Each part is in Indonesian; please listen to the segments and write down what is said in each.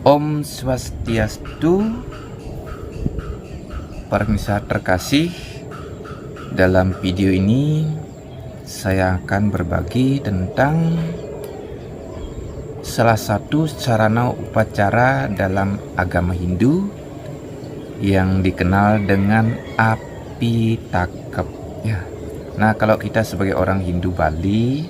Om Swastiastu. Pemirsa terkasih, dalam video ini saya akan berbagi tentang salah satu sarana upacara dalam agama Hindu yang dikenal dengan api takep ya. Nah, kalau kita sebagai orang Hindu Bali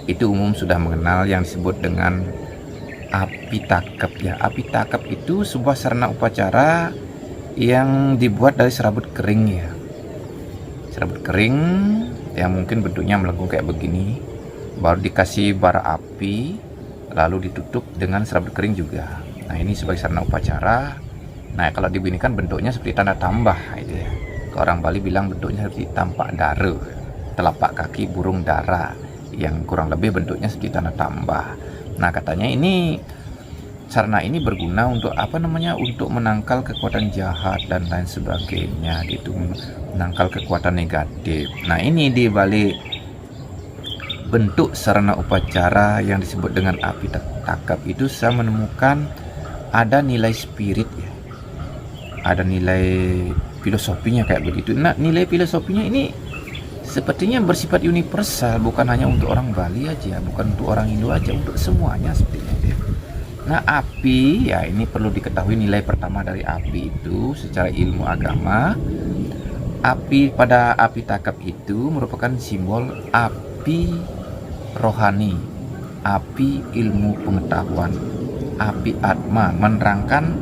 itu umum sudah mengenal yang disebut dengan api takep ya. Api takep itu sebuah sarana upacara yang dibuat dari serabut kering ya. Serabut kering yang mungkin bentuknya melengkung kayak begini, baru dikasih bara api, lalu ditutup dengan serabut kering juga. Nah, ini sebagai sarana upacara. Nah, kalau dibinikan bentuknya seperti tanda tambah itu ya. Kalau orang Bali bilang bentuknya seperti tampak dara, telapak kaki burung dara, yang kurang lebih bentuknya seperti tanda tambah. Nah, katanya ini sarana ini berguna untuk untuk menangkal kekuatan jahat dan lain sebagainya gitu, menangkal kekuatan negatif. Nah, ini di balik bentuk sarana upacara yang disebut dengan api takap itu saya menemukan ada nilai spirit ya. Ada nilai filosofinya kayak begitu. Nah, nilai filosofinya ini sepertinya bersifat universal, bukan hanya untuk orang Bali aja, bukan untuk orang Hindu aja, untuk semuanya sepertinya ya. Nah, api ya, ini perlu diketahui nilai pertama dari api itu secara ilmu agama. Api pada api takap itu merupakan simbol api rohani, api ilmu pengetahuan, api atma, menerangkan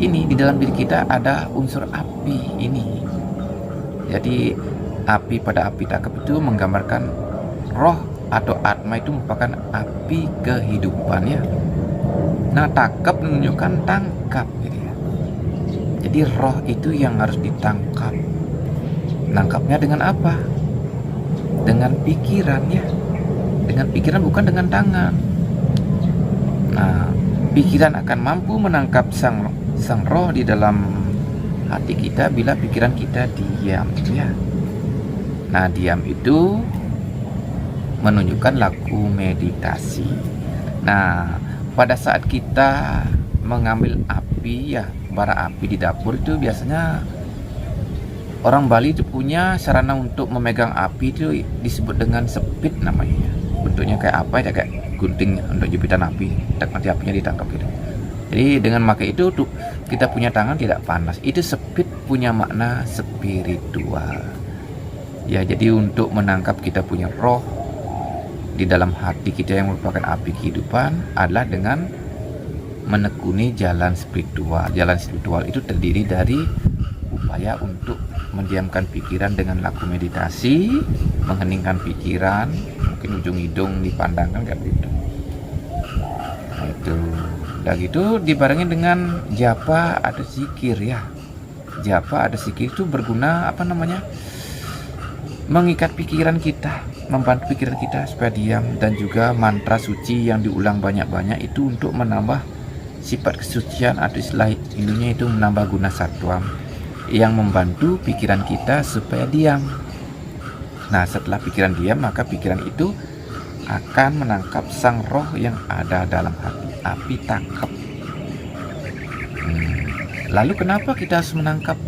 ini di dalam diri kita ada unsur api ini. Jadi api pada api takap itu menggambarkan roh atau atma itu merupakan api kehidupan ya. Nah, takap menunjukkan tangkap gitu ya. Jadi roh itu yang harus ditangkap. Nangkapnya dengan apa? Dengan pikiran ya. Dengan pikiran, bukan dengan tangan. Nah, pikiran akan mampu menangkap sang roh di dalam hati kita bila pikiran kita diam ya. Nah, diam itu menunjukkan laku meditasi. Nah, pada saat kita mengambil api ya, bara api di dapur itu biasanya orang Bali itu punya sarana untuk memegang api itu disebut dengan sepit namanya. Bentuknya kayak apa ya, kayak gunting untuk jepitan api, nanti apinya ditangkap gitu. Jadi dengan memakai itu tuh kita punya tangan tidak panas. Itu sepit punya makna spiritual. Ya, jadi untuk menangkap kita punya roh di dalam hati kita yang merupakan api kehidupan adalah dengan menekuni jalan spiritual. Jalan spiritual itu terdiri dari upaya untuk mendiamkan pikiran dengan laku meditasi, mengheningkan pikiran, mungkin ujung hidung dipandangkan kayak begitu. Nah, itu. Dan gitu dibarengi dengan japa ada zikir ya. Japa ada zikir itu berguna mengikat pikiran kita, membantu pikiran kita supaya diam, dan juga mantra suci yang diulang banyak-banyak itu untuk menambah sifat kesucian atau istilah Hindunya itu menambah guna satwa yang membantu pikiran kita supaya diam. Nah, setelah pikiran diam, maka pikiran itu akan menangkap sang roh yang ada dalam hati, api takap. Lalu kenapa kita harus menangkap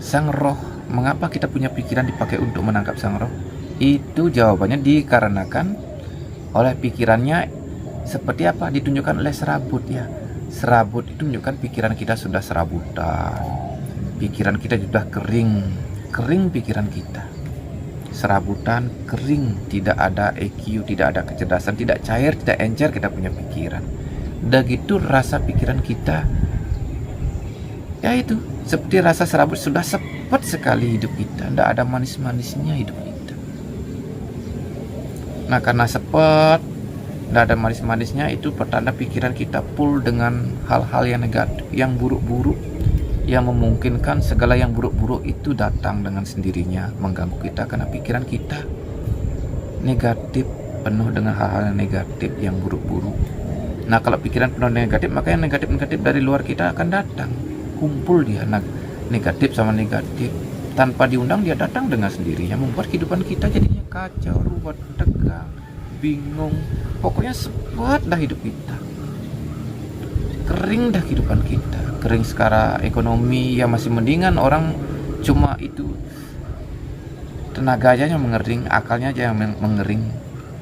sang roh? Mengapa kita punya pikiran dipakai untuk menangkap sang roh? Itu jawabannya dikarenakan oleh pikirannya seperti apa ditunjukkan oleh serabut ya. Serabut itu menunjukkan pikiran kita sudah serabutan. Pikiran kita sudah kering pikiran kita. Serabutan, kering, tidak ada EQ, tidak ada kecerdasan, tidak cair, tidak encer kita punya pikiran. Udah gitu rasa pikiran kita ya itu seperti rasa serabut, sudah sepet sekali hidup kita, tidak ada manis-manisnya hidup kita. Nah, karena sepet, tidak ada manis-manisnya, itu pertanda pikiran kita full dengan hal-hal yang negatif, yang buruk-buruk, yang memungkinkan segala yang buruk-buruk itu datang dengan sendirinya mengganggu kita karena pikiran kita negatif, penuh dengan hal-hal yang negatif, yang buruk-buruk. Nah, kalau pikiran penuh negatif, maka yang negatif-negatif dari luar kita akan datang, kumpul dia negatif sama negatif, tanpa diundang dia datang dengan sendirinya, membuat kehidupan kita jadinya kacau, ruwet, tegang, bingung, pokoknya sebuatlah hidup kita. kering dah kehidupan kita, kering secara ekonomi. Ya masih mendingan orang cuma itu tenaga aja yang mengering, akalnya aja yang mengering,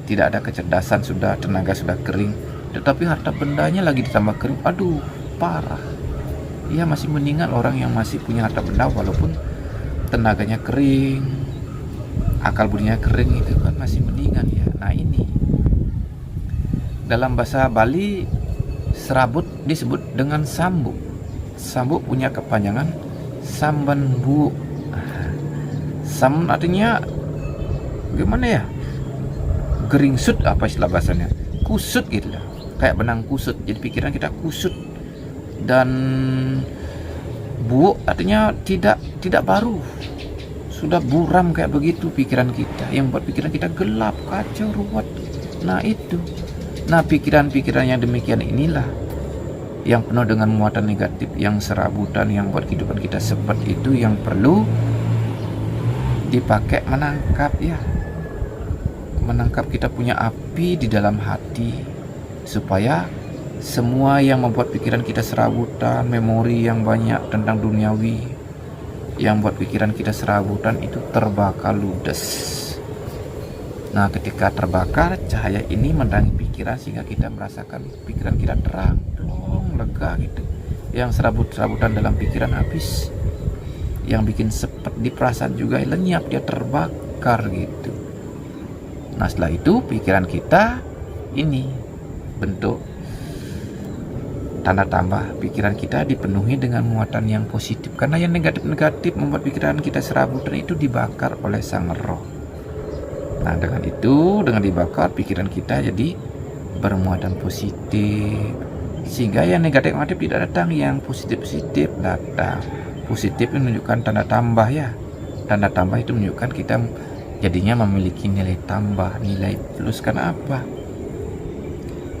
tidak ada kecerdasan, sudah tenaga sudah kering, tetapi harta bendanya lagi ditambah kering. Aduh, parah. Ya masih mendingan orang yang masih punya harta benda walaupun tenaganya kering, akal budinya kering, itu kan masih mendingan ya. Nah ini dalam bahasa Bali serabut disebut dengan sambuk. Sambuk punya kepanjangan samban bu. Sam artinya gimana ya? Geringsut apa istilah bahasanya? Kusut gitu lah. Kayak benang kusut. Jadi pikiran kita kusut. Dan bu artinya tidak baru. Sudah buram kayak begitu pikiran kita, yang buat pikiran kita gelap, kacau, ruwet. Nah itu. Nah pikiran-pikiran yang demikian inilah yang penuh dengan muatan negatif, yang serabutan, yang buat kehidupan kita seperti itu, yang perlu dipakai menangkap ya. Menangkap kita punya api di dalam hati, supaya semua yang membuat pikiran kita serabutan, memori yang banyak tentang duniawi, yang buat pikiran kita serabutan itu terbakar ludes. Nah ketika terbakar, cahaya ini mendatangi pikiran sehingga kita merasakan pikiran kita terang, plong, lega gitu. Yang serabut-serabutan dalam pikiran habis, yang bikin sepet di perasaan juga lenyap, dia terbakar gitu. Nah setelah itu pikiran kita ini bentuk tanda tambah, pikiran kita dipenuhi dengan muatan yang positif, karena yang negatif-negatif membuat pikiran kita serabutan itu dibakar oleh sang roh. Nah dengan itu, dengan dibakar, pikiran kita jadi bermuatan positif, sehingga yang negatif-negatif tidak datang, yang positif-positif datang. Positif menunjukkan tanda tambah ya. Tanda tambah itu menunjukkan kita jadinya memiliki nilai tambah, nilai plus. Karena apa?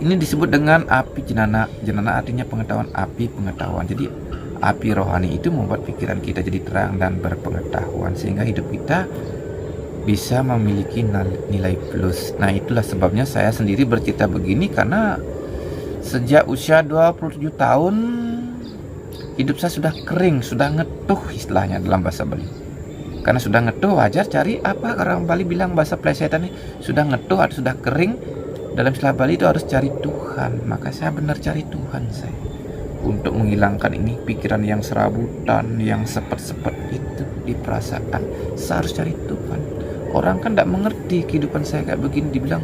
Ini disebut dengan api jenana. Jenana artinya pengetahuan, api pengetahuan. Jadi api rohani itu membuat pikiran kita jadi terang dan berpengetahuan, sehingga hidup kita bisa memiliki nilai plus. Nah itulah sebabnya saya sendiri bercerita begini, karena sejak usia 27 tahun hidup saya sudah kering, sudah ngetuh istilahnya dalam bahasa Bali. Karena sudah ngetuh, wajar cari apa, karena Bali bilang bahasa plesetan ini sudah ngetuh atau sudah kering. Dalam istilah Bali itu harus cari Tuhan. Maka saya benar cari Tuhan saya, untuk menghilangkan ini pikiran yang serabutan, yang sepet-sepet itu di perasaan. Saya harus cari Tuhan. Orang kan tidak mengerti kehidupan saya kayak begini, dibilang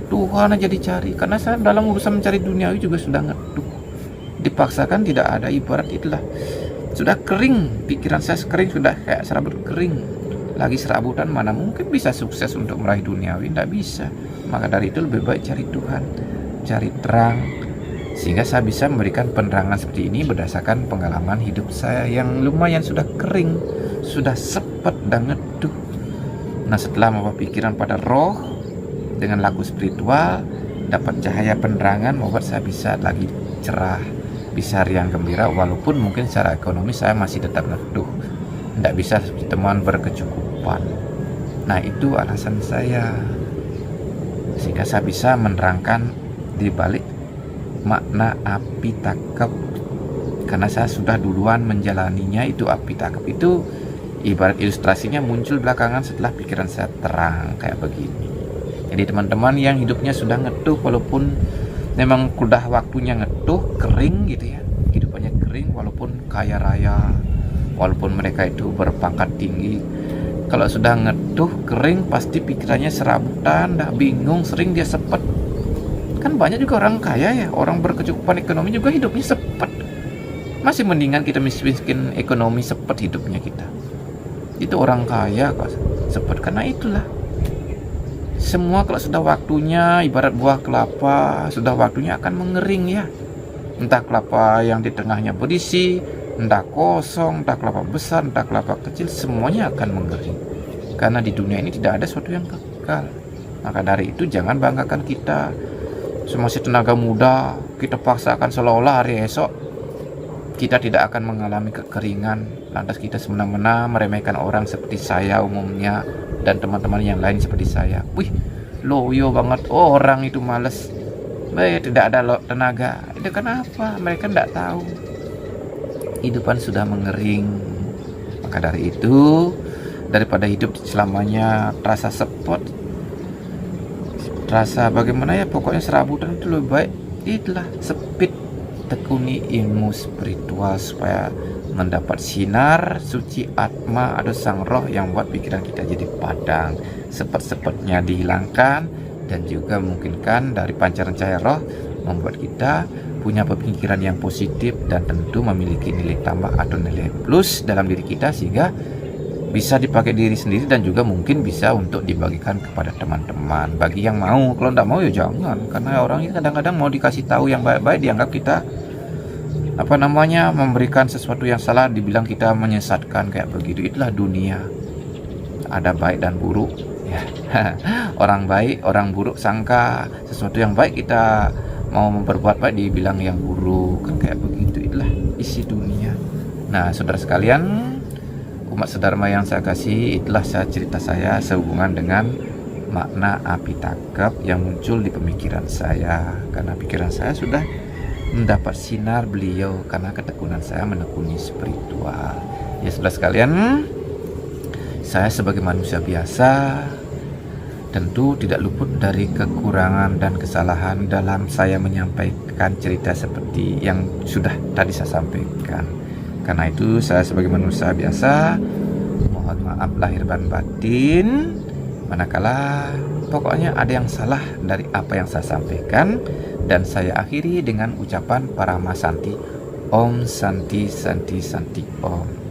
Tuhan aja dicari. Karena saya dalam urusan mencari duniawi juga sudah ngetuh, dipaksakan, tidak ada, ibarat itulah sudah kering, pikiran saya kering, sudah kayak serabut kering. Lagi serabutan mana mungkin bisa sukses untuk meraih duniawi, tidak bisa. Maka dari itu lebih baik cari Tuhan, cari terang, sehingga saya bisa memberikan penerangan seperti ini berdasarkan pengalaman hidup saya yang lumayan sudah kering, sudah sepet dan ngetuh. Nah setelah membawa pikiran pada roh dengan laku spiritual, dapat cahaya penerangan, membuat saya bisa lagi cerah, bisa riang gembira, walaupun mungkin secara ekonomi saya masih tetap neduh, tidak bisa seperti teman berkecukupan. Nah itu alasan saya, sehingga saya bisa menerangkan di balik makna api takep, karena saya sudah duluan menjalaninya. Itu api takep itu ibarat ilustrasinya muncul belakangan setelah pikiran saya terang kayak begini. Jadi teman-teman yang hidupnya sudah ngetuh, walaupun memang udah waktunya ngetuh, kering gitu ya, hidupannya kering, walaupun kaya raya, walaupun mereka itu berpangkat tinggi, kalau sudah ngetuh kering pasti pikirannya serabutan, dah bingung, sering dia sepet. Kan banyak juga orang kaya ya, orang berkecukupan ekonomi juga hidupnya sepet. Masih mendingan kita miskin ekonomi, sepet hidupnya kita. Itu orang kaya kok sepet. Karena itulah semua kalau sudah waktunya, ibarat buah kelapa, sudah waktunya akan mengering ya. Entah kelapa yang di tengahnya berisi, entah kosong, entah kelapa besar, entah kelapa kecil, semuanya akan mengering. Karena di dunia ini tidak ada sesuatu yang kekal. Maka dari itu jangan banggakan kita masih tenaga muda, kita paksakan seolah-olah hari esok kita tidak akan mengalami kekeringan, lantas kita semena-mena meremehkan orang seperti saya umumnya dan teman-teman yang lain seperti saya. Wih, loyo banget, orang itu males. tidak ada tenaga. Itu kenapa? Mereka tidak tahu. Kehidupan sudah mengering. Maka dari itu, daripada hidup selamanya terasa sepot, terasa bagaimana ya, pokoknya serabutan, itu lebih baik itulah sepit, tekuni ilmu spiritual supaya mendapat sinar suci atma atau sang roh yang buat pikiran kita jadi padang, sepet-sepetnya dihilangkan, dan juga memungkinkan dari pancaran cahaya roh membuat kita punya pemikiran yang positif dan tentu memiliki nilai tambah atau nilai plus dalam diri kita, sehingga bisa dipakai diri sendiri dan juga mungkin bisa untuk dibagikan kepada teman-teman bagi yang mau. Kalau tidak mau ya jangan, karena orang ini kadang-kadang mau dikasih tahu yang baik-baik dianggap kita memberikan sesuatu yang salah, dibilang kita menyesatkan kayak begitu. Itulah dunia, ada baik dan buruk ya. Orang baik, orang buruk sangka sesuatu yang baik, kita mau memperbuat baik dibilang yang buruk, kan kayak begitu. Itulah isi dunia. Nah, saudara sekalian, umat sedharma yang saya kasih, itulah cerita saya sehubungan dengan makna api tangkap yang muncul di pemikiran saya, karena pikiran saya sudah mendapat sinar beliau karena ketekunan saya menekuni spiritual. Ya saudara sekalian, saya sebagai manusia biasa tentu tidak luput dari kekurangan dan kesalahan dalam saya menyampaikan cerita seperti yang sudah tadi saya sampaikan. Karena itu saya sebagai manusia biasa mohon maaf lahir dan batin manakala pokoknya ada yang salah dari apa yang saya sampaikan, dan saya akhiri dengan ucapan Paramasanti Om Santi Santi Santi Om.